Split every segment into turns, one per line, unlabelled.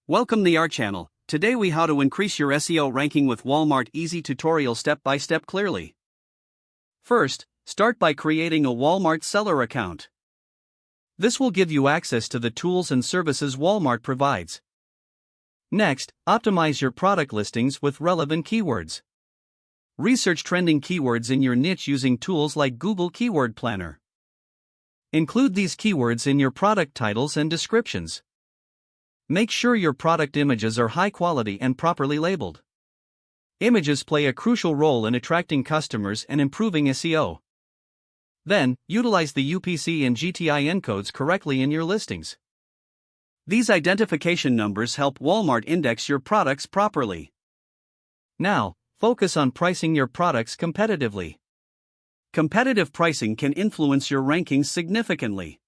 Welcome to our channel. Today we how to increase your SEO ranking with Walmart easy tutorial step by step clearly. First, start by creating a Walmart seller account. This will give you access to the tools and services Walmart provides. Next, optimize your product listings with relevant keywords. Research trending keywords in your niche using tools like Google Keyword Planner. Include these keywords in your product titles and descriptions. Make sure your product images are high quality and properly labeled. Images play a crucial role in attracting customers and improving SEO. Then, utilize the UPC and GTIN codes correctly in your listings. These identification numbers help Walmart index your products properly. Now, focus on pricing your products competitively. Competitive pricing can influence your rankings significantly.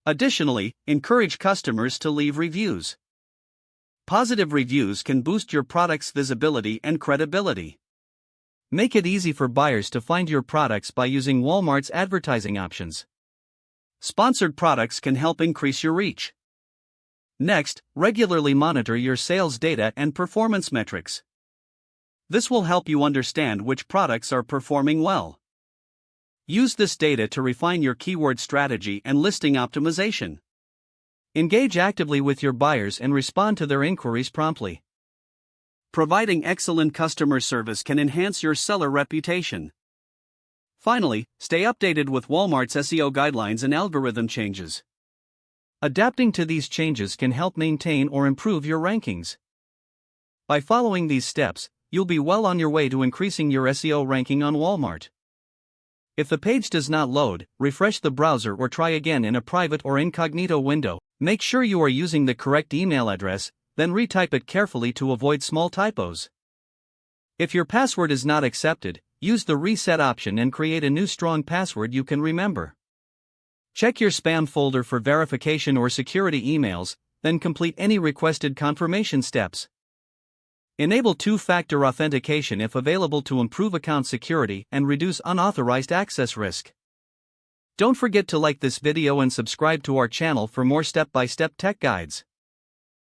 Additionally, encourage customers to leave reviews. Positive reviews can boost your product's visibility and credibility. Make it easy for buyers to find your products by using Walmart's advertising options. Sponsored products can help increase your reach. Next, regularly monitor your sales data and performance metrics. This will help you understand which products are performing well. Use this data to refine your keyword strategy and listing optimization. Engage actively with your buyers and respond to their inquiries promptly. Providing excellent customer service can enhance your seller reputation. Finally, stay updated with Walmart's SEO guidelines and algorithm changes. Adapting to these changes can help maintain or improve your rankings. By following these steps, you'll be well on your way to increasing your SEO ranking on Walmart. If the page does not load, refresh the browser or try again in a private or incognito window. Make sure you are using the correct email address, then retype it carefully to avoid small typos. If your password is not accepted, use the reset option and create a new strong password you can remember. Check your spam folder for verification or security emails, then complete any requested confirmation steps. Enable two-factor authentication if available to improve account security and reduce unauthorized access risk. Don't forget to like this video and subscribe to our channel for more step-by-step tech guides.